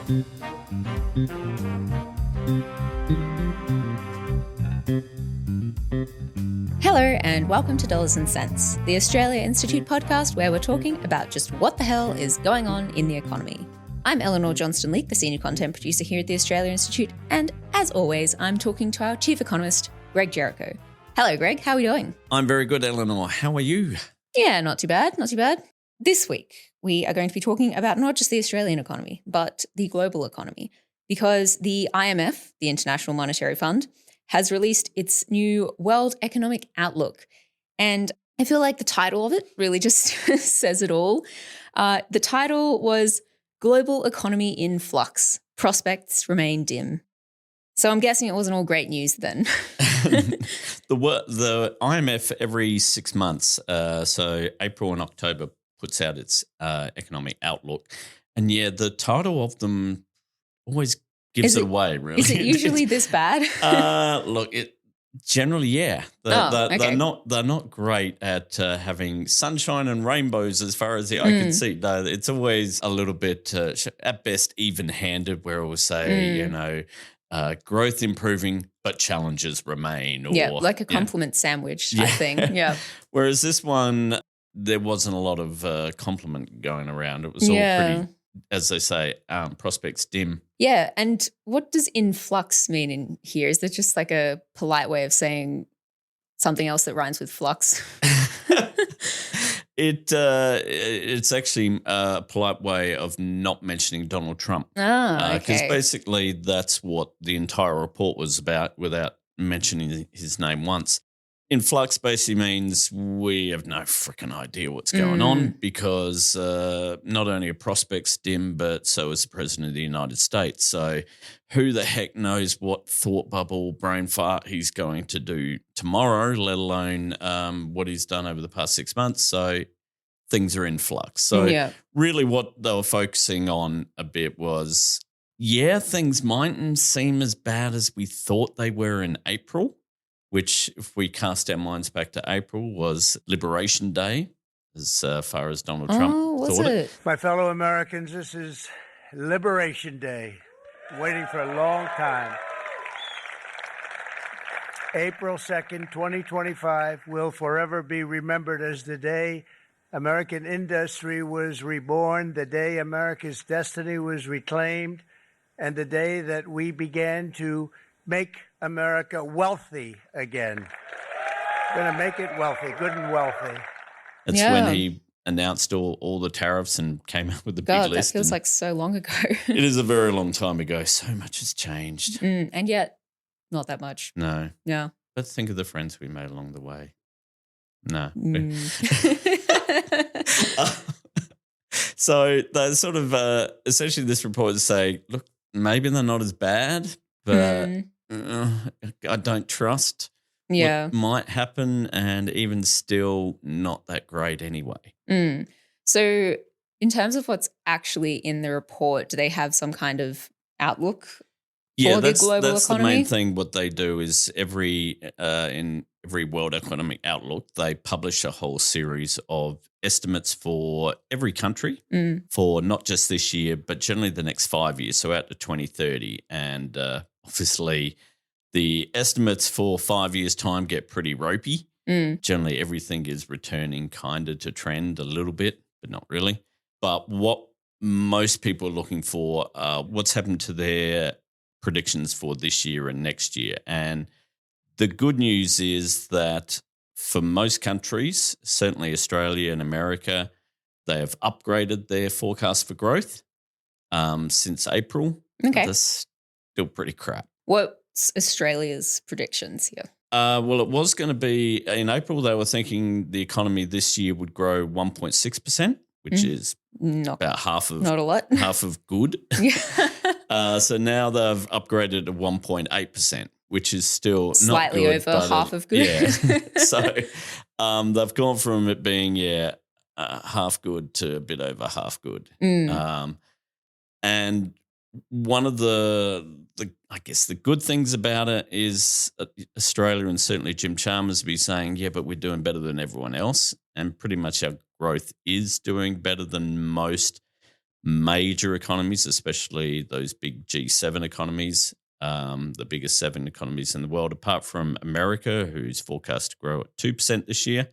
Hello and welcome to Dollars and Cents, the Australia Institute podcast where we're talking about just what the hell is going on in the economy. I'm Elinor Johnston-Leake, the senior content producer here at the Australia Institute, and as always, I'm talking to our chief economist, Greg Jericho. Hello, Greg. How are we doing? I'm very good, Elinor. How are you? Yeah, not too bad, not too bad. This week, we are going to be talking about not just the Australian economy, but the global economy, because the IMF, the International Monetary Fund, has released its new World Economic Outlook. And I feel like the title of it really just says it all. The title was Global Economy in Flux. Prospects Remain Dim. So I'm guessing it wasn't all great news then. The IMF every 6 months, so April and October, puts out its economic outlook. And yeah, the title of them always gives it away, really. Is it usually this bad? Look, generally, yeah. Okay. They're not great at having sunshine and rainbows as far as the eye can see. No, it's always a little bit, at best, even-handed, where it will say, growth improving, but challenges remain. Or, yeah, like a compliment sandwich type thing. Yeah. Whereas this one, there wasn't a lot of compliment going around. It was all pretty, as they say, prospects dim. Yeah, and what does influx mean in here? Is that just like a polite way of saying something else that rhymes with flux? It's actually a polite way of not mentioning Donald Trump. Okay. Because basically that's what the entire report was about without mentioning his name once. In flux basically means we have no freaking idea what's going on because not only are prospects dim, but so is the President of the United States. So who the heck knows what thought bubble, brain fart he's going to do tomorrow, let alone what he's done over the past 6 months. So things are in flux. So really what they were focusing on a bit was, things mightn't seem as bad as we thought they were in April, which, if we cast our minds back to April, was Liberation Day, as far as Donald Trump thought it. My fellow Americans, this is Liberation Day. Waiting for a long time. April 2nd, 2025 will forever be remembered as the day American industry was reborn, the day America's destiny was reclaimed, and the day that we began to make America wealthy again. Going to make it wealthy, good and wealthy. That's when he announced all the tariffs and came up with the big list. That feels like so long ago. It is a very long time ago. So much has changed. And yet, not that much. No. Yeah. But think of the friends we made along the way. No. So they sort of essentially this report is saying, look, maybe they're not as bad, but I don't trust what might happen, and even still not that great anyway. So in terms of what's actually in the report, do they have some kind of outlook for the global that's economy? The main thing. What they do is in every World Economic Outlook, they publish a whole series of estimates for every country for not just this year, but generally the next 5 years, so out to 2030. And obviously the estimates for 5 years' time get pretty ropey. Generally everything is returning kind of to trend a little bit, but not really. But what most people are looking for, what's happened to their predictions for this year and next year. And the good news is that for most countries, certainly Australia and America, they have upgraded their forecast for growth since April. Okay. That's still pretty crap. What's Australia's predictions here? Well, it was going to be in April, they were thinking the economy this year would grow 1.6%, which is about half of not a lot. half of good. So now they've upgraded to 1.8%, which is still slightly not good, over half of good. Yeah. So they've gone from it being half good to a bit over half good. And one of the I guess the good things about it is Australia and certainly Jim Chalmers be saying, yeah, but we're doing better than everyone else, and pretty much our growth is doing better than most major economies, especially those big G7 economies, the biggest 7 economies in the world, apart from America, who's forecast to grow at 2% this year.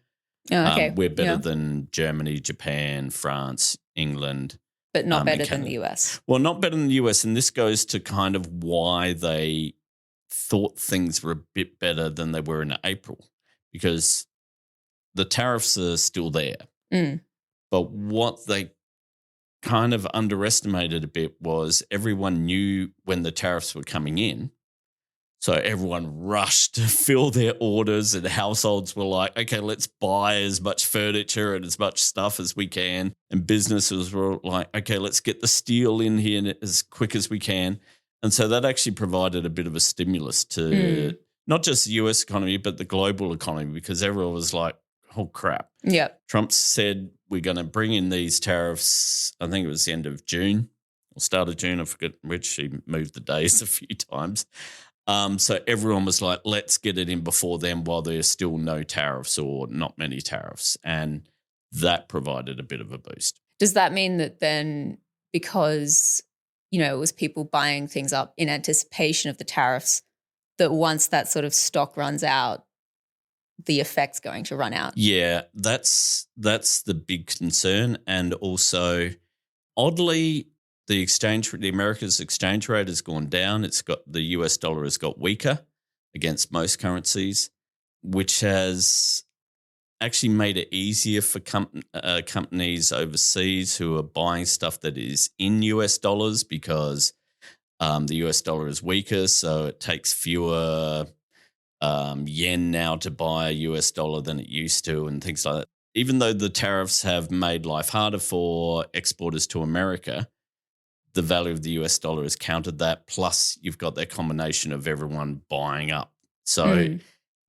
Oh, okay. We're better than Germany, Japan, France, England. But not better than Canada. the US. Well, not better than the US. And this goes to kind of why they thought things were a bit better than they were in April, because the tariffs are still there. But what they kind of underestimated a bit was everyone knew when the tariffs were coming in. So everyone rushed to fill their orders, and households were like, okay, let's buy as much furniture and as much stuff as we can. And businesses were like, okay, let's get the steel in here as quick as we can. And so that actually provided a bit of a stimulus to not just the US economy, but the global economy, because everyone was like, oh, crap. Yep. Trump said we're going to bring in these tariffs, I think it was the end of June or start of June, I forget which. He moved the days a few times. So everyone was like, let's get it in before then while there's still no tariffs or not many tariffs. And that provided a bit of a boost. Does that mean that then, because, it was people buying things up in anticipation of the tariffs, that once that sort of stock runs out, the effect's going to run out? Yeah, that's the big concern. And also, oddly, the America's exchange rate has gone down. The US dollar has got weaker against most currencies, which has actually made it easier for companies overseas who are buying stuff that is in US dollars, because the US dollar is weaker, so it takes fewer yen now to buy a US dollar than it used to, and things like that. Even though the tariffs have made life harder for exporters to America, the value of the US dollar has countered that. Plus, you've got that combination of everyone buying up. So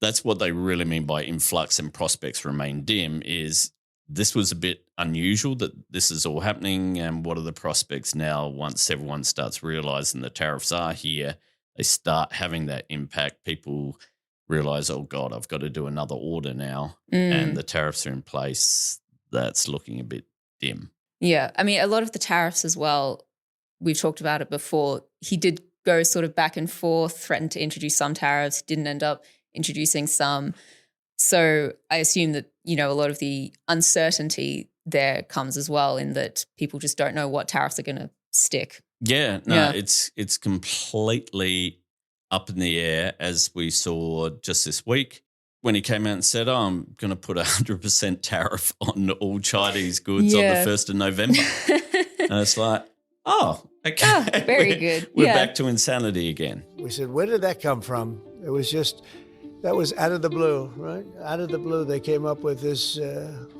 that's what they really mean by influx and prospects remain dim, is this was a bit unusual that this is all happening. And what are the prospects now once everyone starts realizing the tariffs are here? They start having that impact. People realize, oh, God, I've got to do another order now. And the tariffs are in place. That's looking a bit dim. Yeah. I mean, a lot of the tariffs as well, we've talked about it before. He did go sort of back and forth, threatened to introduce some tariffs, didn't end up introducing some. So I assume that, a lot of the uncertainty there comes as well, in that people just don't know what tariffs are going to stick. Yeah, no, it's completely up in the air, as we saw just this week when he came out and said, oh, I'm going to put 100% tariff on all Chinese goods on the 1st of November. And it's like, oh, okay. Oh, very good. We're back to insanity again. We said, where did that come from? It was just, that was out of the blue, right? Out of the blue, they came up with this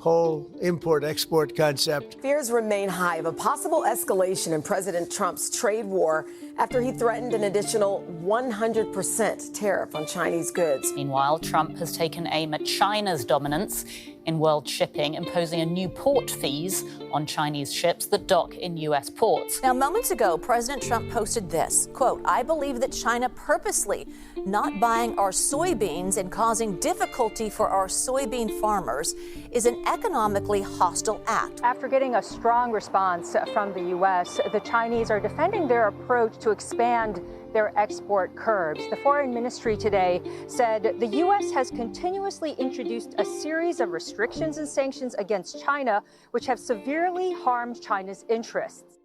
whole import-export concept. Fears remain high of a possible escalation in President Trump's trade war after he threatened an additional 100% tariff on Chinese goods. Meanwhile, Trump has taken aim at China's dominance in world shipping, imposing a new port fees on Chinese ships that dock in U.S. ports. Now, moments ago, President Trump posted this, quote, I believe that China purposely not buying our soybeans and causing difficulty for our soybean farmers is an economically hostile act. After getting a strong response from the U.S., the Chinese are defending their approach to expand their export curbs. The Foreign Ministry today said the U.S. has continuously introduced a series of restrictions and sanctions against China, which have severely harmed China's interests.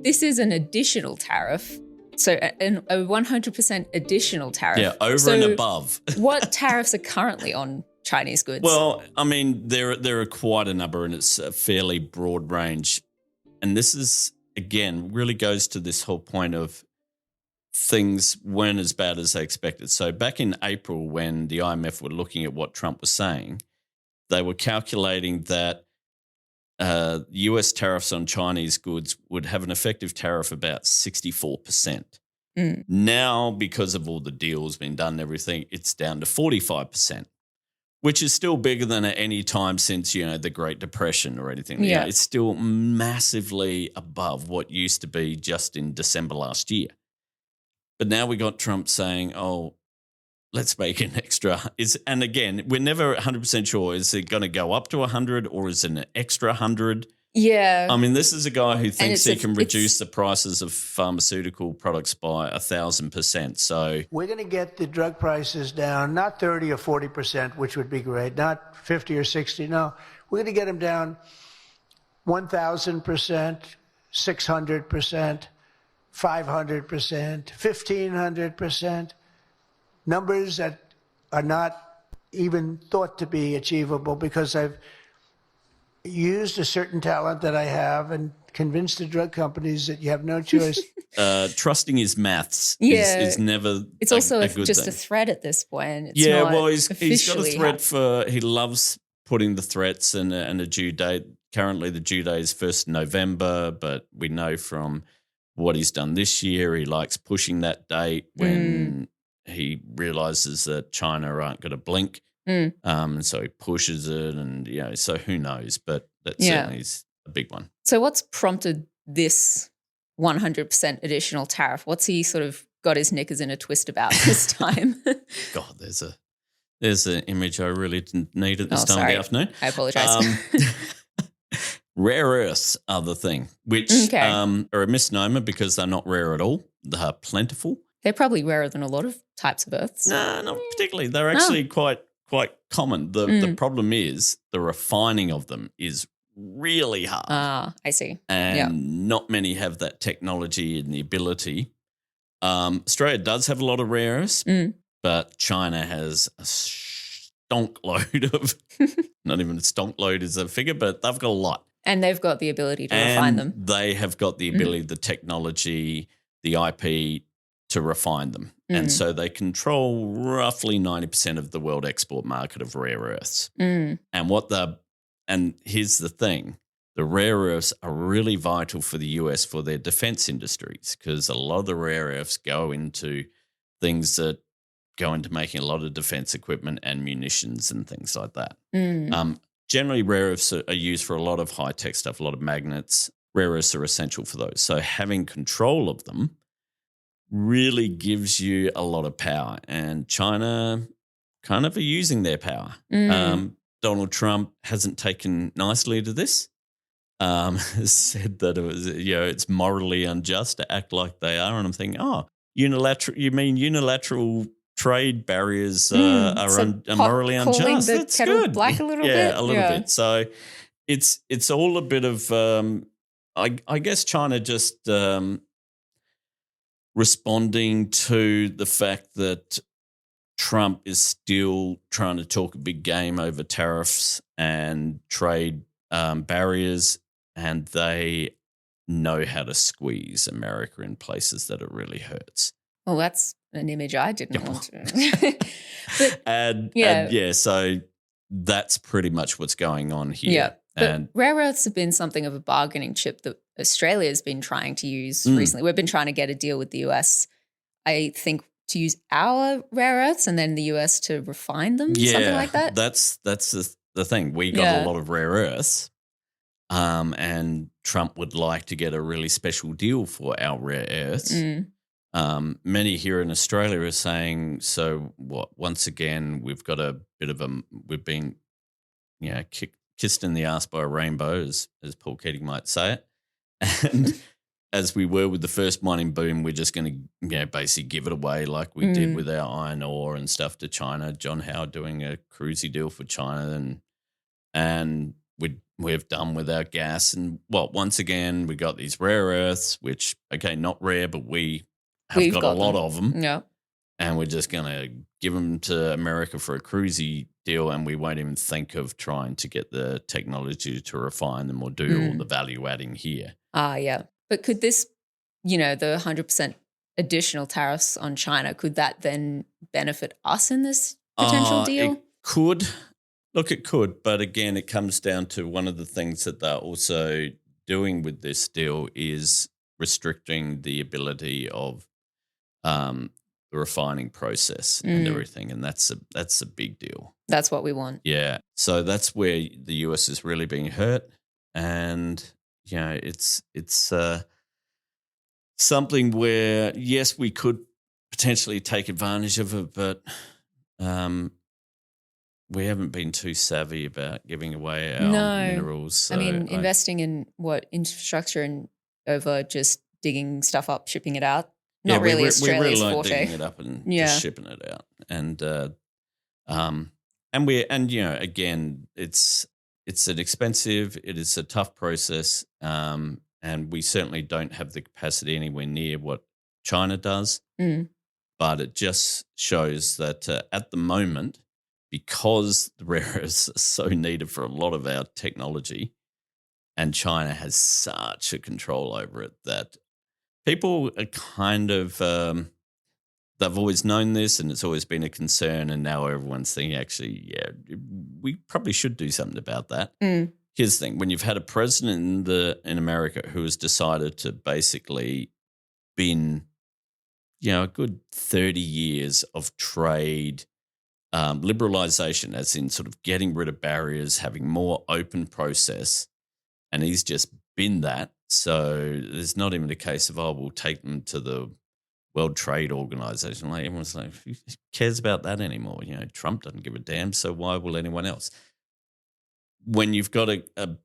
This is an additional tariff. So a 100% additional tariff. Yeah, over and above. What tariffs are currently on Chinese goods? Well, I mean, there are quite a number, and it's a fairly broad range. And this is, again, really goes to this whole point of things weren't as bad as they expected. So back in April, when the IMF were looking at what Trump was saying, they were calculating that US tariffs on Chinese goods would have an effective tariff about 64%. Now, because of all the deals being done and everything, it's down to 45%, which is still bigger than at any time since, the Great Depression or anything. Yeah. It's still massively above what used to be just in December last year. But now we got Trump saying, oh, let's make an extra. And again, we're never 100% sure. Is it going to go up to 100 or is it an extra 100? Yeah. I mean, this is a guy who thinks he can reduce it's the prices of pharmaceutical products by 1,000%. So We're going to get the drug prices down, not 30 or 40%, which would be great, not 50 or 60. No, we're going to get them down 1,000%, 600%, 500%, 1,500%, numbers that are not even thought to be achievable because I've used a certain talent that I have and convinced the drug companies that you have no choice. trusting his maths Yeah. is never It's a, also a good just thing. a threat at this point. It's Yeah, not well, he's got a officially threat for, he loves putting the threats and a due date. Currently, the due date is 1st November, but we know from what he's done this year, he likes pushing that date when he realizes that China aren't going to blink. And so he pushes it and, so who knows, but that certainly is a big one. So what's prompted this 100% additional tariff? What's he sort of got his knickers in a twist about this time? God, there's an image I really didn't need at this time sorry. of the afternoon. I apologize. Rare earths are the thing, which are a misnomer because they're not rare at all. They're plentiful. They're probably rarer than a lot of types of earths. No, not particularly. They're actually quite common. The problem is the refining of them is really hard. I see. And not many have that technology and the ability. Australia does have a lot of rare earths, but China has a stonk load of, not even a stonk load is a figure, but they've got a lot. And they've got the ability to refine them. They have got the ability, the technology, the IP to refine them. And so they control roughly 90% of the world export market of rare earths. And here's the thing, the rare earths are really vital for the US for their defense industries because a lot of the rare earths go into things that go into making a lot of defense equipment and munitions and things like that. Generally, rare earths are used for a lot of high-tech stuff, a lot of magnets. Rare earths are essential for those. So having control of them really gives you a lot of power. And China kind of are using their power. Donald Trump hasn't taken nicely to this. Has said that it was, it's morally unjust to act like they are. And I'm thinking, unilateral trade barriers are morally unjust. Calling the That's kettle good. black a little bit. Yeah, a little bit. So it's all a bit of I guess China just responding to the fact that Trump is still trying to talk a big game over tariffs and trade barriers, and they know how to squeeze America in places that it really hurts. Well, that's an image I didn't want to. So that's pretty much what's going on here. Yeah. But rare earths have been something of a bargaining chip that Australia has been trying to use recently. We've been trying to get a deal with the US, I think, to use our rare earths and then the US to refine them, something like that. That's the thing. We got a lot of rare earths, and Trump would like to get a really special deal for our rare earths. Many here in Australia are saying, so what? Once again, we've got a bit of we've been, kissed in the ass by a rainbow, as Paul Keating might say it. And as we were with the first mining boom, we're just going to basically give it away like we did with our iron ore and stuff to China. John Howard doing a cruisy deal for China, and we've done with our gas. And once again, we got these rare earths, which, not rare, but we've got a lot of them. Yeah. And we're just going to give them to America for a cruisy deal, and we won't even think of trying to get the technology to refine them or do all the value adding here. Yeah. But could this, the 100% additional tariffs on China, could that then benefit us in this potential deal? It could. Look, it could. But again, it comes down to one of the things that they're also doing with this deal is restricting the ability of the refining process and everything. And that's a big deal. That's what we want. Yeah. So that's where the US is really being hurt. And, it's something where, yes, we could potentially take advantage of it, but we haven't been too savvy about giving away our No. minerals. So I mean, investing in infrastructure and over just digging stuff up, shipping it out. Not really Australia's we really like forte. digging it up and just shipping it out. And again, it's an expensive, it is a tough process, and we certainly don't have the capacity anywhere near what China does. But it just shows that at the moment, because the rare earths are so needed for a lot of our technology, and China has such a control over it that people are kind of they've always known this, and it's always been a concern, and now everyone's thinking, actually, we probably should do something about that. Here's the thing: when you've had a president in America who has decided to basically bin, a good 30 years of trade liberalization, as in sort of getting rid of barriers, having more open process, and he's just bin that. So there's not even a case of, we'll take them to the World Trade Organization. Like, everyone's like, who cares about that anymore? Trump doesn't give a damn, so why will anyone else? When you've got a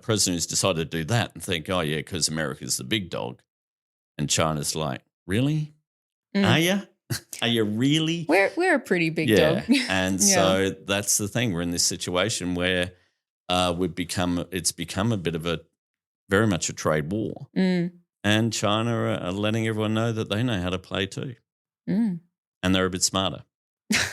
president who's decided to do that and think, because America's the big dog, and China's like, really? Are you? Are you really? We're a pretty big dog. And so that's the thing. We're in this situation where it's become a bit of very much a trade war. And China are letting everyone know that they know how to play too. And they're a bit smarter.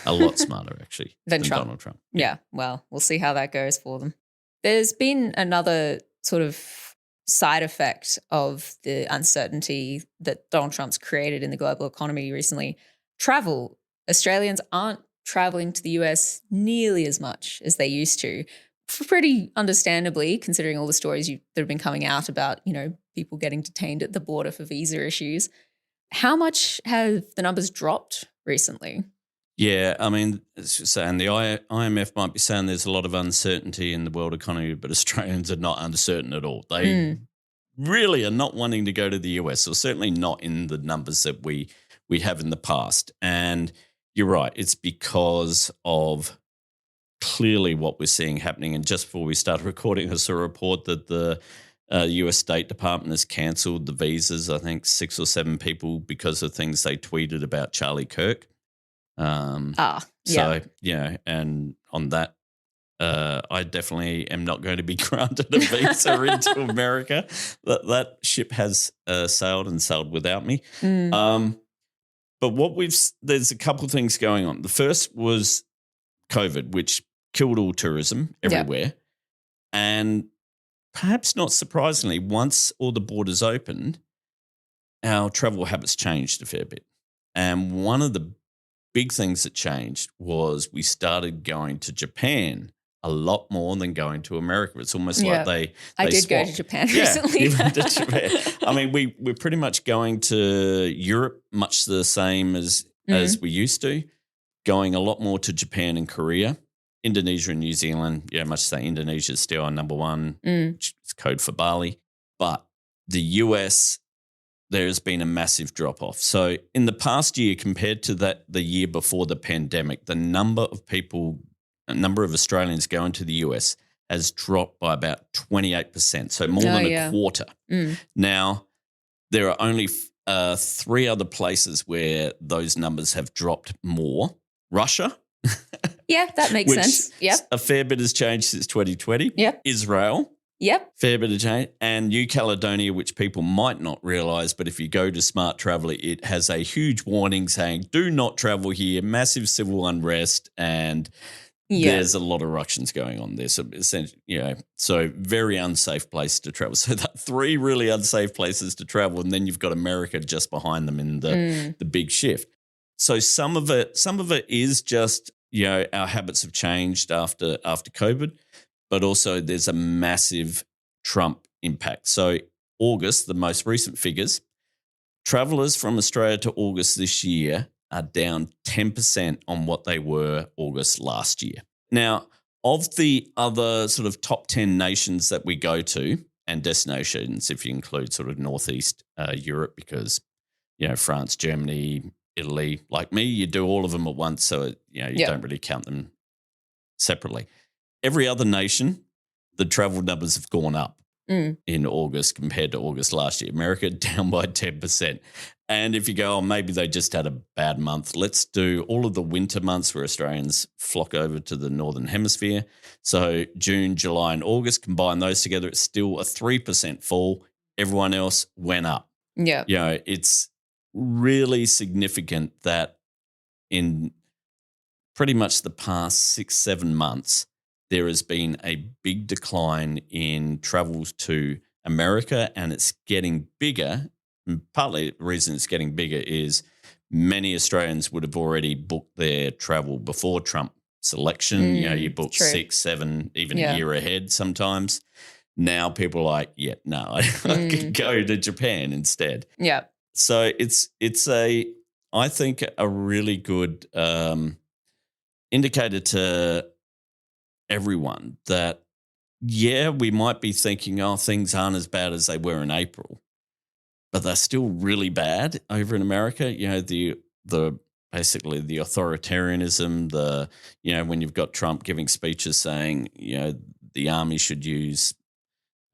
A lot smarter, actually, than Donald Trump. Yeah, well, we'll see how that goes for them. There's been another sort of side effect of the uncertainty that Donald Trump's created in the global economy recently. Travel. Australians aren't traveling to the US nearly as much as they used to. Pretty understandably, considering all the stories that have been coming out about, people getting detained at the border for visa issues. How much have the numbers dropped recently? Yeah, I mean, it's just saying the IMF might be saying there's a lot of uncertainty in the world economy, but Australians are not uncertain at all. They really are not wanting to go to the US, or certainly not in the numbers that we have in the past. And you're right, it's because of clearly what we're seeing happening. And just before we started recording, I saw a report that the US State Department has cancelled the visas, I think 6 or 7 people, because of things they tweeted about Charlie Kirk. And on that, I definitely am not going to be granted a visa into America. That ship has sailed without me. But there's a couple of things going on. The first was COVID, which killed all tourism everywhere. And perhaps not surprisingly, once all the borders opened, our travel habits changed a fair bit. And one of the big things that changed was we started going to Japan a lot more than going to America. It's almost like they did go to Japan recently. You went to Japan. I mean, we're pretty much going to Europe much the same as we used to, going a lot more to Japan and Korea. Indonesia and New Zealand, much the same. Indonesia is still our number one, which is code for Bali. But the US, there's been a massive drop-off. So in the past year, compared to the year before the pandemic, the number of Australians going to the US has dropped by about 28%, so more than a quarter. Now, there are only 3 other places where those numbers have dropped more. Russia. Yeah, that makes sense. Yep. A fair bit has changed since 2020. Yep. Israel. Yep. Fair bit of change. And New Caledonia, which people might not realise, but if you go to Smart Traveller, it has a huge warning saying, do not travel here, massive civil unrest, and there's a lot of ructions going on there. So, so very unsafe place to travel. So that 3 really unsafe places to travel, and then you've got America just behind them in the big shift. So some of it is just, our habits have changed after COVID, but also there's a massive Trump impact. So August, the most recent figures, travellers from Australia to August this year are down 10% on what they were August last year. Now, of the other sort of top 10 nations that we go to, and destinations, if you include sort of Northeast Europe, because, France, Germany, Italy, like me, you do all of them at once, so you Yeah. don't really count them separately. Every other nation, the travel numbers have gone up in August compared to August last year. America down by 10%. And if you go, oh, maybe they just had a bad month, let's do all of the winter months where Australians flock over to the Northern Hemisphere. So June, July, and August, combine those together, it's still a 3% fall. Everyone else went up. Yeah. You know, it's really significant that in pretty much the past 6-7 months, there has been a big decline in travels to America, and it's getting bigger. And partly the reason it's getting bigger is many Australians would have already booked their travel before Trump's election. You book true. 6, 7, even a year ahead sometimes. Now people are like, yeah, no, I could go to Japan instead. Yeah. So it's I think a really good indicator to everyone that, we might be thinking, oh, things aren't as bad as they were in April, but they're still really bad over in America. You know, the basically the authoritarianism, when you've got Trump giving speeches saying, the army should use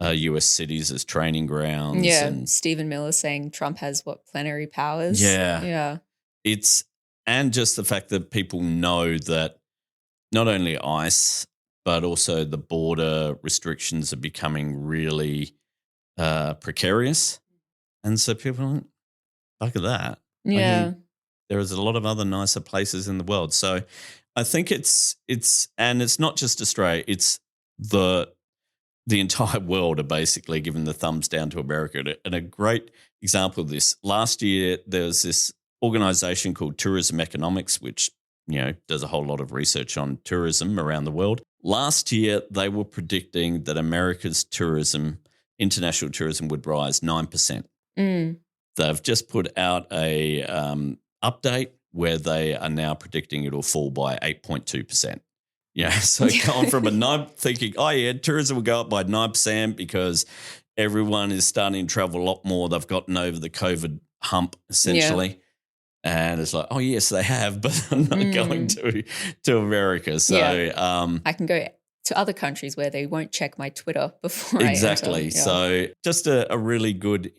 US cities as training grounds. Yeah. And Stephen Miller saying Trump has plenary powers. Yeah. Yeah. And just the fact that people know that not only ICE, but also the border restrictions are becoming really precarious. And so people are like, look at that. Yeah. There is a lot of other nicer places in the world. So I think it's not just Australia, it's the entire world are basically giving the thumbs down to America. And a great example of this, last year there was this organization called Tourism Economics, which does a whole lot of research on tourism around the world. Last year, they were predicting that America's international tourism would rise 9%. They've just put out a update where they are now predicting it'll fall by 8.2%. So going from a 9, thinking, tourism will go up by 9% because everyone is starting to travel a lot more. They've gotten over the COVID hump, essentially. Yeah. And it's like, oh, yes, they have, but I'm not going to America. So I can go to other countries where they won't check my Twitter before exactly. I enter. Yeah. So just a really good,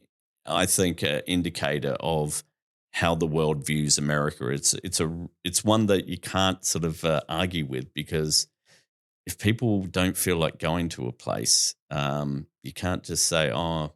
I think, indicator of how the world views America. It's one that you can't sort of argue with, because if people don't feel like going to a place, you can't just say, oh,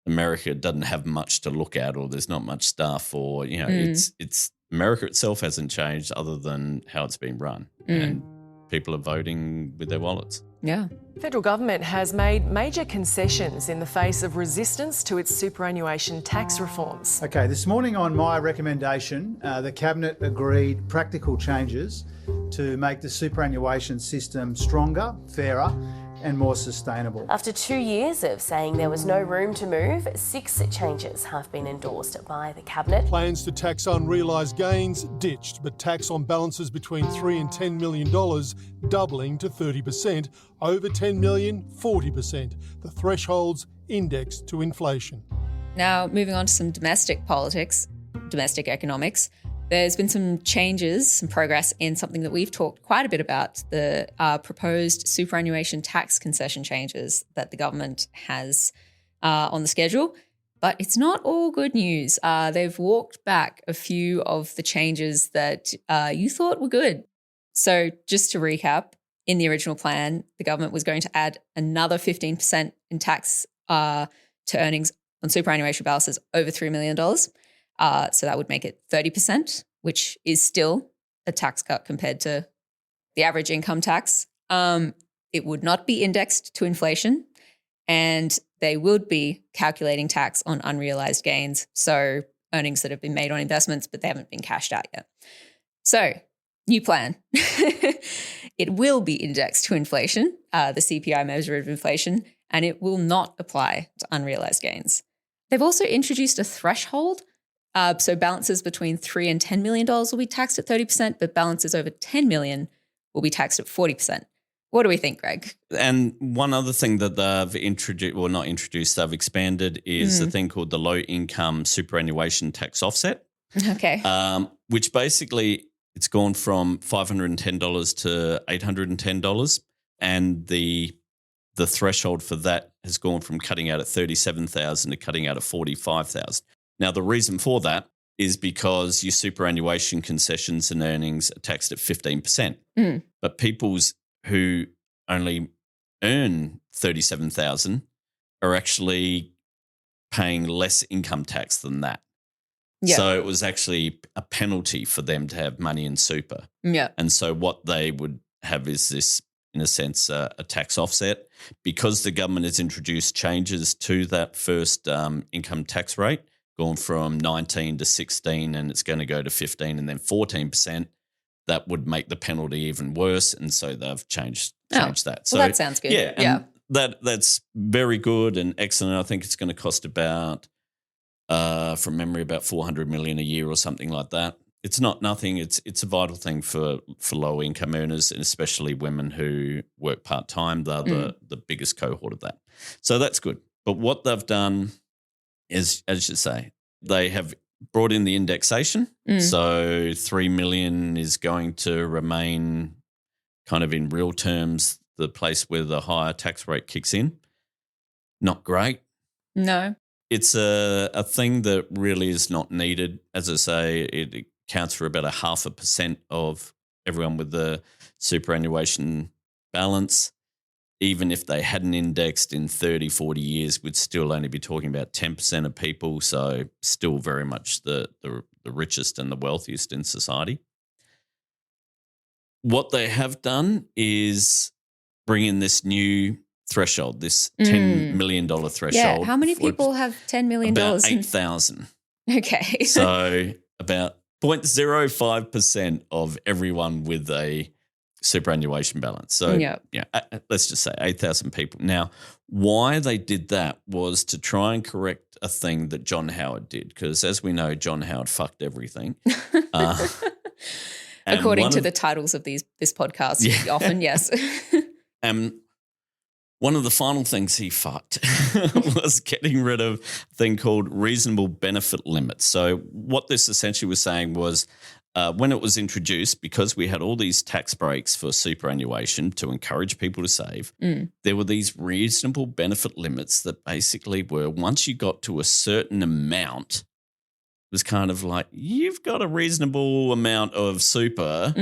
America doesn't have much to look at, or there's not much stuff, or it's America itself hasn't changed other than how it's been run, and people are voting with their wallets. Yeah. The federal government has made major concessions in the face of resistance to its superannuation tax reforms. Okay, this morning on my recommendation, the Cabinet agreed practical changes to make the superannuation system stronger, fairer and more sustainable. After 2 years of saying there was no room to move, 6 changes have been endorsed by the Cabinet. Plans to tax unrealised gains ditched, but tax on balances between $3 and $10 million doubling to 30%, over $10 million, 40%. The thresholds indexed to inflation. Now, moving on to some domestic politics, domestic economics. There's been some changes, some progress in something that we've talked quite a bit about, the proposed superannuation tax concession changes that the government has on the schedule. But it's not all good news. They've walked back a few of the changes that you thought were good. So just to recap, in the original plan, the government was going to add another 15% in tax to earnings on superannuation balances over $3 million. So that would make it 30%, which is still a tax cut compared to the average income tax. It would not be indexed to inflation, and they would be calculating tax on unrealized gains, so earnings that have been made on investments but they haven't been cashed out yet. So, new plan. It will be indexed to inflation, the CPI measure of inflation, and it will not apply to unrealized gains. They've also introduced a threshold. So balances between $3 and $10 million will be taxed at 30%, but balances over $10 million will be taxed at 40%. What do we think, Greg? And one other thing that they've introduced, they've expanded is a thing called the low income superannuation tax offset. Okay. Which basically it's gone from $510 to $810, and the threshold for that has gone from cutting out at $37,000 to cutting out at $45,000. Now, the reason for that is because your superannuation concessions and earnings are taxed at 15%. But people's who only earn $37,000 are actually paying less income tax than that. Yeah. So it was actually a penalty for them to have money in super. Yeah. And so what they would have is this, in a sense, a tax offset. Because the government has introduced changes to that first income tax rate, gone from 19 to 16, and it's going to go to 15 and then 14%, that would make the penalty even worse. And so they've changed that. So that sounds good. Yeah. And that's very good and excellent. I think it's going to cost about, from memory, about $400 million a year or something like that. It's not nothing. It's a vital thing for low income earners, and especially women who work part time. They're the biggest cohort of that. So that's good. But what they've done is, as you say, they have brought in the indexation. So $3 million is going to remain kind of in real terms the place where the higher tax rate kicks in. Not great. No. It's a thing that really is not needed. As I say, it accounts for about 0.5% of everyone with the superannuation balance. Even if they hadn't indexed in 30, 40 years, we'd still only be talking about 10% of people, so still very much the richest and the wealthiest in society. What they have done is bring in this new threshold, this $10 million threshold. Yeah, how many people have $10 million? About 8,000. Okay. So about 0.05% of everyone with a superannuation balance. So, let's just say 8,000 people. Now, why they did that was to try and correct a thing that John Howard did, because as we know, John Howard fucked everything. According to the titles of this podcast, often, yes. One of the final things he fucked was getting rid of a thing called reasonable benefit limits. So what this essentially was saying was, when it was introduced, because we had all these tax breaks for superannuation to encourage people to save, there were these reasonable benefit limits that basically were, once you got to a certain amount, it was kind of like, you've got a reasonable amount of super,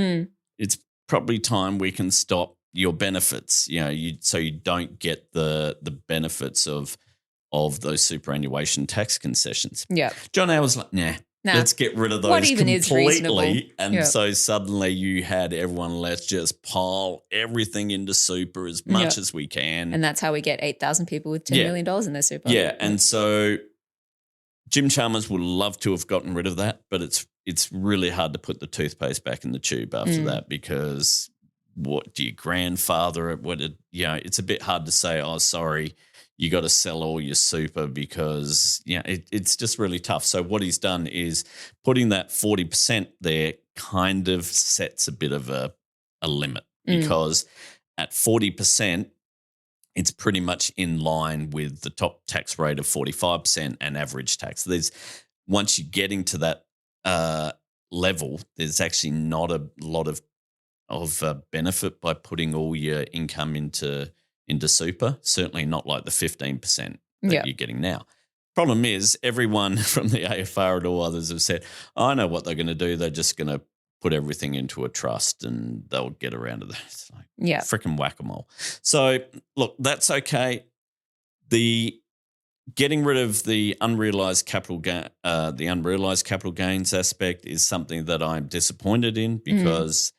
it's probably time we can stop your benefits, so you don't get the benefits of those superannuation tax concessions. Yeah. John Howard was like, nah. Let's get rid of those what even completely. And so suddenly you had everyone, let's just pile everything into super as much as we can. And that's how we get 8,000 people with $10 million in their super. Yeah. And so Jim Chalmers would love to have gotten rid of that, but it's really hard to put the toothpaste back in the tube after that, because what do you grandfather it? It's a bit hard to say, oh, sorry, you got to sell all your super, because it's just really tough. So what he's done is putting that 40% there kind of sets a bit of a limit, because at 40%, it's pretty much in line with the top tax rate of 45% and average tax. Once you're getting to that level, there's actually not a lot of benefit by putting all your income into super, certainly not like the 15% that you're getting now. Problem is, everyone from the AFR and all others have said, I know what they're going to do. They're just going to put everything into a trust and they'll get around to that. It's like freaking whack-a-mole. So, look, that's okay. The getting rid of the unrealized capital gains aspect is something that I'm disappointed in, because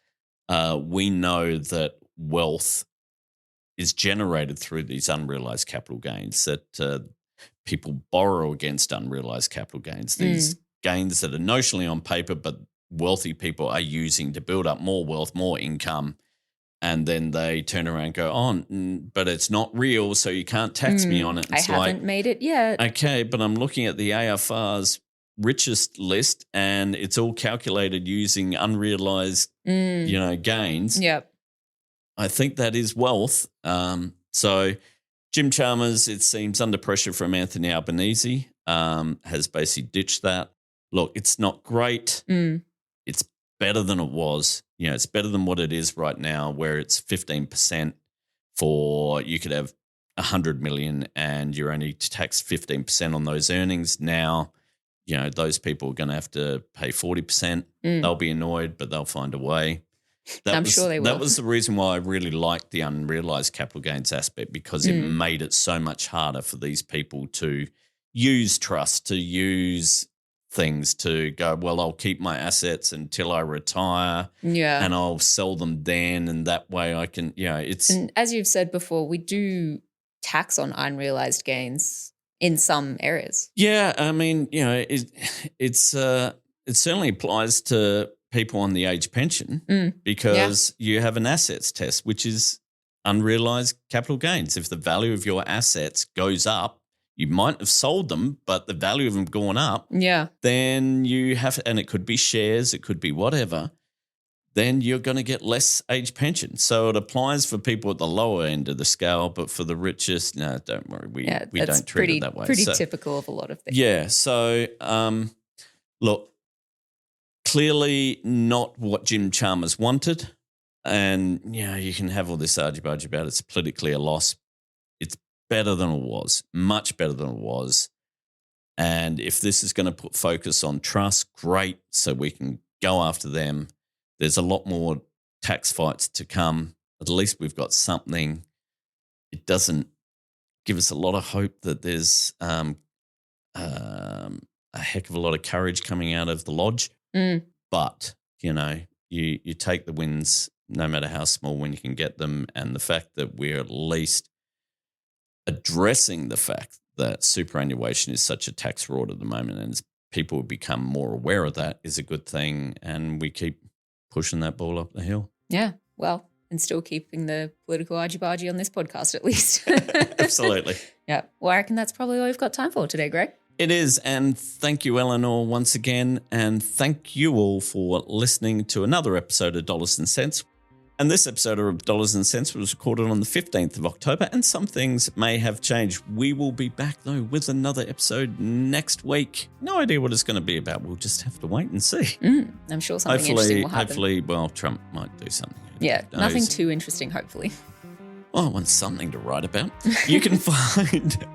we know that wealth is generated through these unrealized capital gains, that people borrow against unrealized capital gains, these gains that are notionally on paper but wealthy people are using to build up more wealth, more income, and then they turn around and go, but it's not real, so you can't tax me on it. I haven't made it yet. Okay, but I'm looking at the AFR's richest list and it's all calculated using unrealized, gains. Yep. I think that is wealth. So Jim Chalmers, it seems under pressure from Anthony Albanese, has basically ditched that. look, it's not great. It's better than it was. You know, it's better than what it is right now, where it's 15% for, you could have 100 million and you're only taxed 15% on those earnings. Now, you know, those people are going to have to pay 40%. They'll be annoyed, but they'll find a way. I'm sure they will. That was the reason why I really liked the unrealized capital gains aspect, because it made it so much harder for these people to use trust, to use things, to go, well, I'll keep my assets until I retire and I'll sell them then, and that way I can, you know, it's... And as you've said before, we do tax on unrealized gains in some areas. Yeah, I mean, you know, it certainly applies to people on the age pension because you have an assets test, which is unrealized capital gains. If the value of your assets goes up, you might have sold them, but the value of them gone up, then you have, and it could be shares, it could be whatever, then you're going to get less age pension. So it applies for people at the lower end of the scale, but for the richest, no, don't worry, we don't treat it that way. Pretty typical of a lot of things. Yeah, so look, clearly not what Jim Chalmers wanted, and you know, you can have all this argy-bargy about it's politically a loss. It's better than it was, much better than it was. And if this is going to put focus on trust, great, so we can go after them. There's a lot more tax fights to come. At least we've got something. It doesn't give us a lot of hope that there's a heck of a lot of courage coming out of the lodge. But, you know, you take the wins no matter how small when you can get them, and the fact that we're at least addressing the fact that superannuation is such a tax fraud at the moment, and as people have become more aware of that, is a good thing, and we keep pushing that ball up the hill. Yeah, well, and still keeping the political argy-bargy on this podcast at least. Absolutely. Yeah, well, I reckon that's probably all we've got time for today, Greg. It is, and thank you, Elinor, once again, and thank you all for listening to another episode of Dollars and Cents. And this episode of Dollars and Cents was recorded on the 15th of October, and some things may have changed. We will be back, though, with another episode next week. No idea what it's going to be about. We'll just have to wait and see. I'm sure something interesting will happen. Hopefully, well, Trump might do something. Yeah, nothing too interesting, hopefully. Oh, I want something to write about. You can find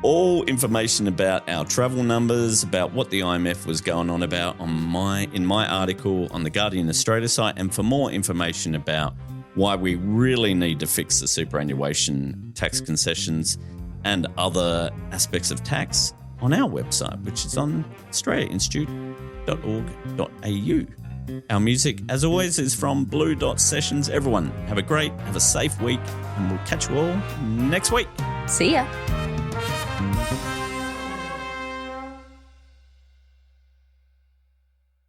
all information about our travel numbers, about what the IMF was going on about in my article on the Guardian Australia site, and for more information about why we really need to fix the superannuation tax concessions and other aspects of tax on our website, which is on australiainstitute.org.au. Our music, as always, is from Blue Dot Sessions. Everyone, have a safe week, and we'll catch you all next week. See ya.